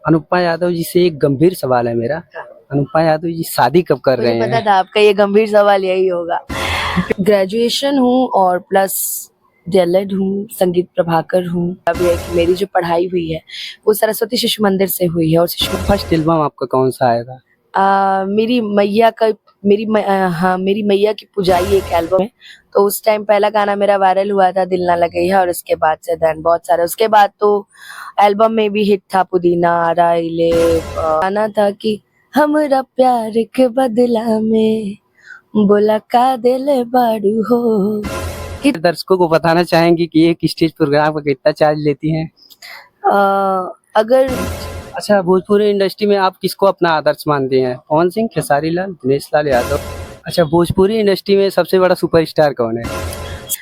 अनुपमा यादव जी से एक गंभीर सवाल है मेरा। अनुपमा यादव जी शादी कब कर रहे मुझे पता हैं? था आपका ये गंभीर सवाल यही होगा। ग्रेजुएशन हूँ और प्लस डीएलएड हूँ, संगीत प्रभाकर हूँ। अभी है कि मेरी जो पढ़ाई हुई है वो सरस्वती शिशु मंदिर से हुई है और फर्स्ट एल्बम आपका कौन सा आया था? मेरी मैया का मेरी मैया की पुजाई एक एल्बम है। तो उस टाइम पहला गाना मेरा वायरल हुआ था दिल ना लगे है, और उसके बाद से देन बहुत सारे उसके बाद तो एल्बम में भी हिट था पुदीना राइले। गाना था कि हमरा प्यार के बदला में बोला का दिल बाड़ू हो। दर्शकों को बताना चाहेंगे कि एक स्टेज प्रोग्राम का कितना चार्ज लेती हैं? अगर अच्छा, भोजपुरी इंडस्ट्री में आप किसको अपना आदर्श मानते हैं? पवन सिंह, खेसारी लाल, दिनेश लाल यादव? अच्छा, भोजपुरी इंडस्ट्री में सबसे बड़ा सुपरस्टार कौन है?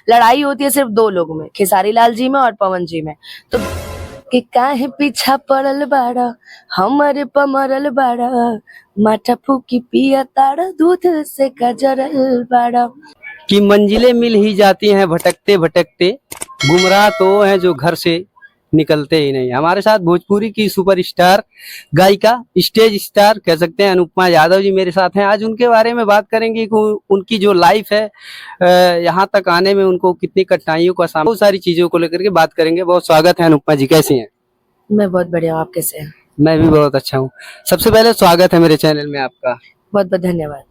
लड़ाई होती है सिर्फ दो लोगों में, खेसारी लाल जी में और पवन जी में। तो कि काहे पीछा पड़ल बाड़ा हमारे पमरल बाड़ा माथा फूकी पिया ताड़ा दूध से गजरल बाड़ा। कि मंजिलें मिल ही जाती हैं भटकते भटकते, गुमराह तो वो हैं जो घर से निकलते ही नहीं। हमारे साथ भोजपुरी की सुपरस्टार गायिका, स्टेज स्टार कह सकते हैं, अनुपमा यादव जी मेरे साथ हैं। आज उनके बारे में बात करेंगे कि उनकी जो लाइफ है, यहाँ तक आने में उनको कितनी कठिनाइयों का सामना, बहुत सारी चीजों को लेकर के बात करेंगे। बहुत स्वागत है अनुपमा जी, कैसी हैं? मैं बहुत बढ़िया हूँ, आप कैसे हैं? मैं भी बहुत अच्छा हूँ। सबसे पहले स्वागत है मेरे चैनल में आपका। बहुत बहुत धन्यवाद।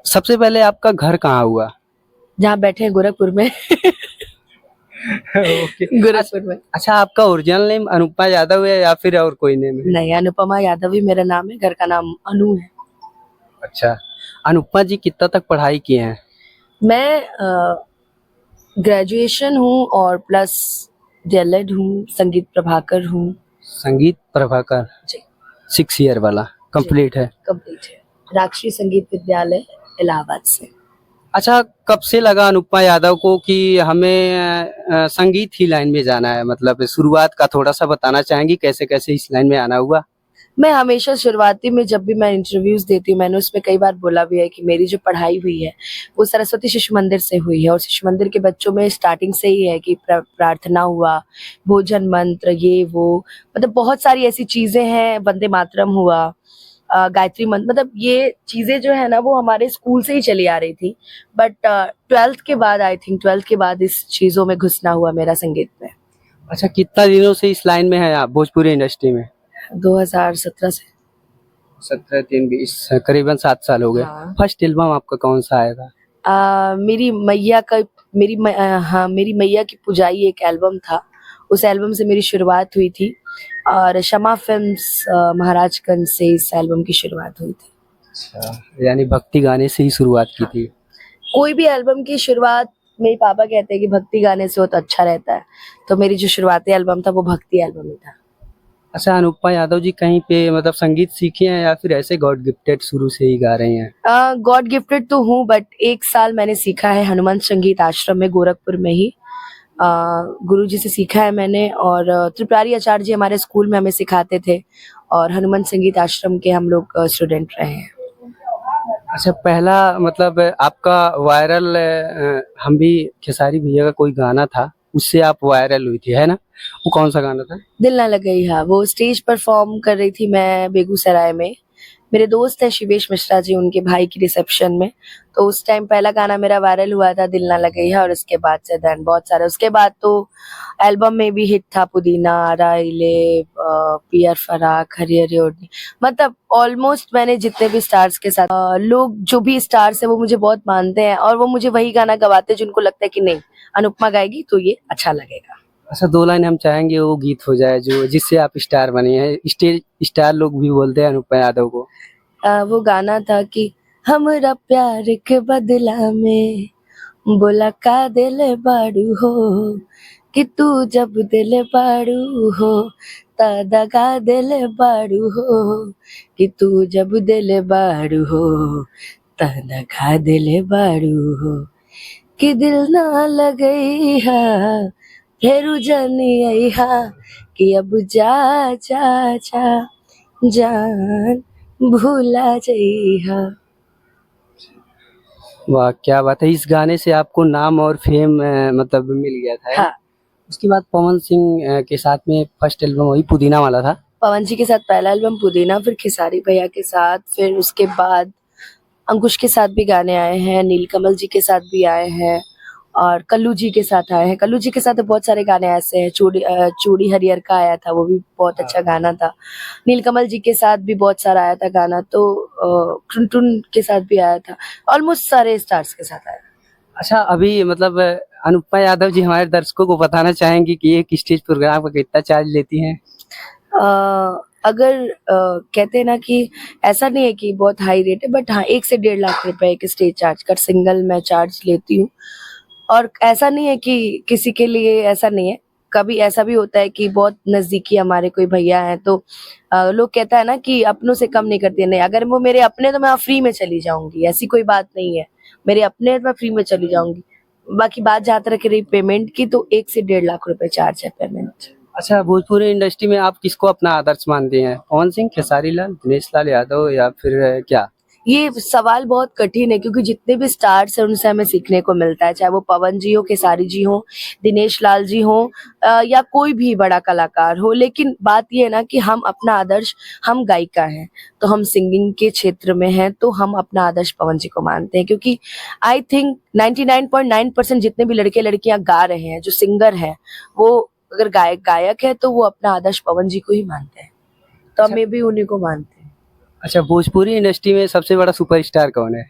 सबसे पहले आपका घर कहाँ हुआ? जहाँ बैठे हैं गोरखपुर में। ओके। गोरखपुर में। अच्छा, आपका ओरिजिनल नेम अनुपमा यादव है या फिर और कोई नेम है? नहीं, अनुपमा यादव ही मेरा नाम है, घर का नाम अनु है। अच्छा, अनुपमा जी कितना तक पढ़ाई किए हैं? मैं ग्रेजुएशन हूँ और प्लस डीएलएड हूँ, संगीत प्रभाकर हूँ। संगीत प्रभाकर जी 6 ईयर वाला कंप्लीट है। कंप्लीट है, राष्ट्रीय संगीत विद्यालय इलाहाबाद से। अच्छा, कब से लगा अनुपमा यादव को कि हमें संगीत ही लाइन में जाना है? मतलब शुरुआत का थोड़ा सा बताना चाहेंगी, कैसे कैसे इस लाइन में आना हुआ? मैं हमेशा शुरुआती में जब भी मैं इंटरव्यूज देती हूँ, मैंने उसमें कई बार बोला भी है कि मेरी जो पढ़ाई हुई है वो सरस्वती शिशु मंदिर से हुई है, और शिशु मंदिर के बच्चों में स्टार्टिंग से ही है कि प्रार्थना हुआ, भोजन मंत्र, ये वो, मतलब बहुत सारी ऐसी चीजें हैं, वंदे मातरम हुआ, गायत्री मंत्र, मतलब ये चीजें जो है ना वो हमारे स्कूल से ही चली आ रही थी। बट 12th के बाद, आई थिंक 12th के बाद इस चीजों में घुसना हुआ मेरा संगीत में। अच्छा, कितना दिनों से इस लाइन में है आप भोजपुरी इंडस्ट्री में? 2017 से। 17 3 20 करीबन 7 साल हो गए। हाँ। फर्स्ट एल्बम आपका कौन सा आया था? मेरी मैया का मेरी मैया की पुजाई एक एल्बम था। उस एल्बम से मेरी शुरुआत हुई थी, और शमा फिल्म्स महाराजगंज से इस एल्बम की शुरुआत हुई थी। अच्छा, यानी भक्ति गाने से ही शुरुआत की थी। कोई भी एल्बम की शुरुआत, मेरे पापा कहते हैं कि भक्ति गाने से हो तो अच्छा रहता है, तो मेरी जो शुरुआती एल्बम था वो भक्ति एल्बम ही था। अच्छा, अनुपमा यादव जी कहीं पे मतलब संगीत सीखे हैं या फिर ऐसे गॉड गिफ्टेड शुरू से ही गा रही हैं? गॉड गिफ्टेड तो हूँ, बट 1 साल मैंने सीखा है हनुमान संगीत आश्रम में गोरखपुर में ही। गुरुजी से सीखा है मैंने, और त्रिपुरारी आचार्य जी हमारे स्कूल में हमें सिखाते थे, और हनुमान संगीत आश्रम के हम लोग स्टूडेंट रहे हैं। अच्छा, पहला मतलब आपका वायरल, हम भी खेसारी भैया का कोई गाना था उससे आप वायरल हुई थी, है ना? वो कौन सा गाना था? दिल ना लगे हा, वो स्टेज परफॉर्म कर रही थी मैं बेगूसराय में। मेरे दोस्त है शिवेश मिश्रा जी, उनके भाई की रिसेप्शन में। तो उस टाइम पहला गाना मेरा वायरल हुआ था दिल ना लगे है, और उसके बाद से देन बहुत सारे, उसके बाद तो एल्बम में भी हिट था पुदीना राइले, पियर फराक, हरी हरी ओढ़नी, मतलब ऑलमोस्ट मैंने जितने भी स्टार्स के साथ लोग जो भी स्टार्स है वो मुझे बहुत मानते हैं, और वो मुझे वही गाना गवाते हैं जिनको लगता है कि नहीं अनुपमा गाएगी तो ये अच्छा लगेगा। अच्छा, 2 लाइन हम चाहेंगे वो गीत हो जाए जो जिससे आप स्टार बनी हैं। स्टेज स्टार लोग भी बोलते हैं अनुपमा यादव को। वो गाना था कि हमरा प्यार के बदला में बोला का दिल बाड़ू हो, कि तू जब दिल बाड़ू हो ता दगा दिल बाड़ू हो, कि तू जब दिल बाड़ू हो ता दगा दिल बाड़ू हो, कि दिल ना लगई हा फेरू जानी आई हा, कि अब जा जा जा जान भूला जइहा। वाह, क्या बात है! इस गाने से आपको नाम और फेम मतलब मिल गया था, है ना? हाँ, उसके बाद पवन सिंह के साथ में फर्स्ट एल्बम वही पुदीना वाला था। पवन जी के साथ पहला एल्बम पुदीना, फिर खेसारी भैया के साथ, फिर उसके बाद अंकुश के साथ भी गाने आए हैं, नीलकमल जी के साथ भी आए हैं और कल्लू जी के साथ आए हैं। कल्लू जी के साथ तो बहुत सारे गाने ऐसे हैं, चूड़ी हरियर का आया था, वो भी बहुत अच्छा गाना था। नीलकमल जी के साथ भी बहुत सारा आया था गाना, तो टुन के साथ भी आया था। ऑलमोस्ट सारे स्टार्स के साथ आया। अच्छा, अभी मतलब अनुपमा यादव जी हमारे दर्शकों को बताना चाहेंगी कि एक स्टेज प्रोग्राम का कितना चार्ज लेती हैं? अगर कहते हैं ना कि ऐसा नहीं है कि बहुत हाई रेट है, बट हाँ 1 से 1.5 लाख रुपए एक स्टेज चार्ज का सिंगल मैं चार्ज लेती हूँ। और ऐसा नहीं है कि किसी के लिए ऐसा नहीं है, कभी ऐसा भी होता है कि बहुत नजदीकी हमारे कोई भैया हैं तो लोग कहता है ना कि अपनों से कम नहीं करती है। नहीं, अगर वो मेरे अपने तो मैं फ्री में चली जाऊंगी, ऐसी कोई बात नहीं है। मेरे अपने तो मैं फ्री में चली जाऊंगी। बाकी बात जहाँ तक रही पेमेंट की, तो 1 से 1.5 लाख रुपए चार्ज है पेमेंट। अच्छा, भोजपुरी इंडस्ट्री में आप किसको अपना आदर्श मानते हैं? पवन सिंह, खेसारी लाल, दिनेश लाल यादव या फिर क्या? ये सवाल बहुत कठिन है क्योंकि जितने भी स्टार्स हैं उनसे हमें सीखने को मिलता है, चाहे वो पवन जी हो, खेसारी जी हो, दिनेश लाल जी हो या कोई भी बड़ा कलाकार हो। लेकिन बात ये है ना कि हम अपना आदर्श, हम गायिका हैं तो हम सिंगिंग के क्षेत्र में हैं, तो हम अपना आदर्श पवन जी को मानते हैं क्योंकि आई थिंक 99.9% जितने भी लड़के लड़कियां गा रहे हैं, जो सिंगर हैं, वो अगर गायक है तो वो अपना आदर्श पवन जी को ही मानते हैं, तो अच्छा, हमें भी उन्हीं को मानते हैं। अच्छा, भोजपुरी इंडस्ट्री में सबसे बड़ा सुपरस्टार कौन है?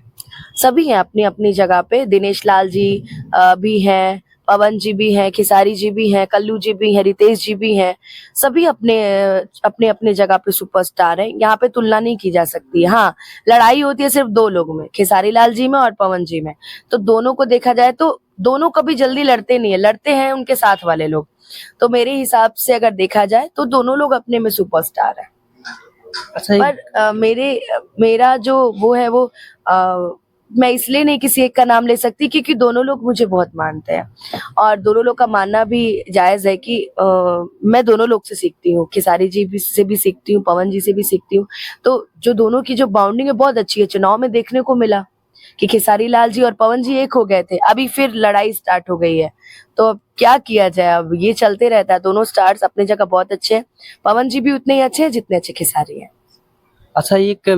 सभी हैं अपनी अपनी जगह पे। दिनेश लाल जी भी हैं, पवन जी भी हैं, खेसारी जी भी हैं, कल्लू जी भी हैं, रितेश जी भी हैं। सभी अपने अपने अपने जगह पे सुपरस्टार हैं, यहाँ पे तुलना नहीं की जा सकती। हाँ, लड़ाई होती है सिर्फ 2 लोग में, खेसारी लाल जी में और पवन जी में। तो दोनों को देखा जाए तो दोनों कभी जल्दी लड़ते नहीं है, लड़ते हैं उनके साथ वाले लोग। तो मेरे हिसाब से अगर देखा जाए तो दोनों लोग अपने में सुपरस्टार हैं। अच्छा, पर मेरा जो वो है वो मैं इसलिए नहीं किसी एक का नाम ले सकती क्योंकि दोनों लोग मुझे बहुत मानते हैं और दोनों लोग का मानना भी जायज है कि मैं दोनों लोग से सीखती हूँ, खेसारी जी भी से भी सीखती हूँ, पवन जी से भी सीखती हूँ। तो जो दोनों की जो बाउंडिंग है बहुत अच्छी है। चुनाव में देखने को मिला कि खेसारी लाल जी और पवन जी एक हो गए थे, अभी फिर लड़ाई स्टार्ट हो गई है। तो अब क्या किया जाए, अब ये चलते रहता है। दोनों स्टार्स अपनी जगह बहुत अच्छे हैं, पवन जी भी उतने ही अच्छे हैं जितने अच्छे खेसारी हैं। अच्छा, एक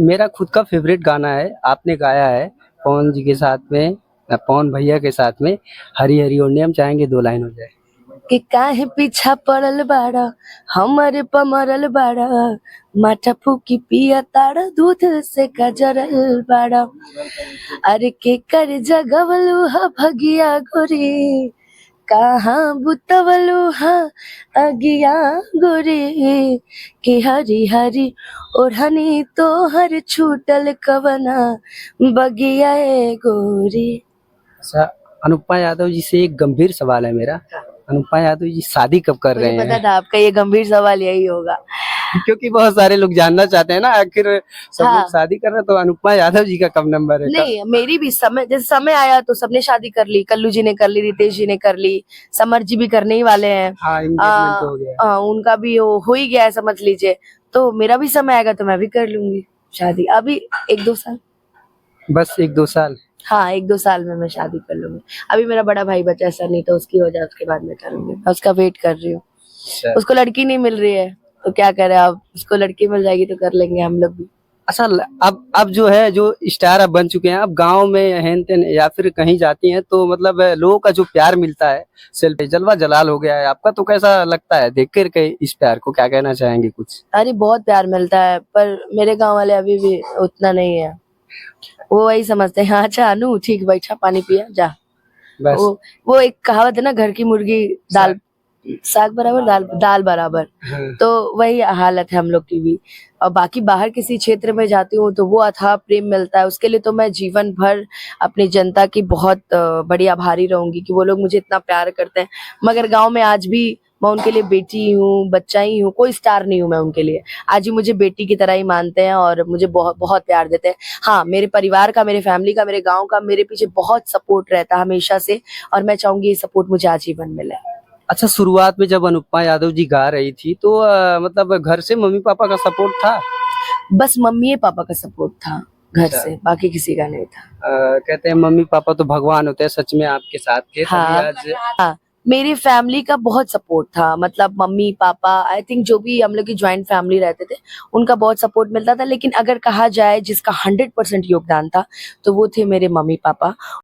मेरा खुद का फेवरेट गाना है, आपने गाया है पवन जी के साथ में, पवन भैया के साथ में, हरी हरी ओढ़नी। हम चाहेंगे 2 लाइन हो जाए। कि काहे पीछा पड़ल बाड़ा, हमरे पमरल बाड़ा, माथा फूकी पिया ताड़ा, दूध से गजरल बाड़ा। अरे के कर जगवलू हा भगिया गोरी, कहाँ बुतवलू हा अगिया गोरी, कि हरी हरी ओढ़नी तो हर छूटल कवना बगिया ए गोरी। अच्छा, अनुपमा यादव जी से एक गंभीर सवाल है मेरा। अनुपमा यादव जी शादी कब कर मुझे रहे पता हैं? था आपका ये गंभीर सवाल यही होगा। क्योंकि बहुत सारे लोग जानना चाहते हैं ना, आखिर सब लोग हाँ, शादी कर रहे हैं तो अनुपमा यादव जी का कब नंबर है? नहीं मेरी भी समय जैसे समय आया तो सबने शादी कर ली, कल्लू जी ने कर ली, रितेश जी ने कर ली, समर जी भी करने ही वाले हैं। हाँ, एंगेजमेंट तो हो गया है। उनका भी हो ही गया है समझ लीजिए। तो मेरा भी समय आएगा तो मैं भी कर लूंगी शादी, अभी 1-2 साल। बस 1-2 साल? हाँ, 1-2 साल में मैं शादी कर लूंगी। अभी मेरा बड़ा भाई बचा, ऐसा नहीं तो उसकी हो जाए उसके बाद मैं करूंगी, मैं उसका वेट कर रही हूँ। अच्छा। उसको लड़की नहीं मिल रही है तो क्या करें, अब उसको लड़की मिल जाएगी तो कर लेंगे हम लोग भी। अच्छा, अब जो है, जो स्टार अब बन चुके हैं, अब गांव में हेन तेन या फिर कहीं जाती हैं तो मतलब लोगों का जो प्यार मिलता है, सेल्फी जलवा जलाल हो गया है आपका, तो कैसा लगता है देख कर के इस प्यार को? क्या कहना चाहेंगे कुछ? अरे बहुत प्यार मिलता है, पर मेरे गांव वाले अभी भी उतना नहीं है। वो वही समझते हैं, हाँ अच्छा अनु ठीक बैठा पानी पिया जा। बस। वो एक कहावत है ना, घर की मुर्गी दाल साग बराबर, दाल दाल बराबर। हाँ। तो वही हालत है हम लोग की भी। और बाकी बाहर किसी क्षेत्र में जाती हूँ तो वो अथाह प्रेम मिलता है, उसके लिए तो मैं जीवन भर अपनी जनता की बहुत बड़ी आभारी रहूंगी कि वो लोग मुझे इतना प्यार करते हैं। मगर गांव में आज भी मैं उनके लिए बेटी हूँ, बच्चा ही हूँ, कोई स्टार नहीं हूँ मैं उनके लिए। आज भी मुझे बेटी की तरह ही मानते हैं और मुझे बहुत बहुत प्यार देते हैं। हाँ, मेरे परिवार का, मेरे फैमिली का, मेरे गाँव का मेरे पीछे बहुत सपोर्ट रहता है हमेशा से, और मैं चाहूंगी ये सपोर्ट मुझे आजीवन मिले। अच्छा, शुरुआत में जब अनुपमा यादव जी गा रही थी तो मतलब घर से मम्मी पापा का सपोर्ट था? बस मम्मी पापा का सपोर्ट था घर अच्छा। से, बाकी किसी का नहीं था। कहते हैं मम्मी पापा तो भगवान होते हैं, सच में आपके साथ थे तभी हाँ आज। हाँ, मेरी फैमिली का बहुत सपोर्ट था, मतलब मम्मी पापा, आई थिंक जो भी हम लोग की ज्वाइंट फैमिली रहते थे उनका बहुत सपोर्ट मिलता था। लेकिन अगर कहा जाए जिसका 100% योगदान था तो वो थे मेरे मम्मी पापा।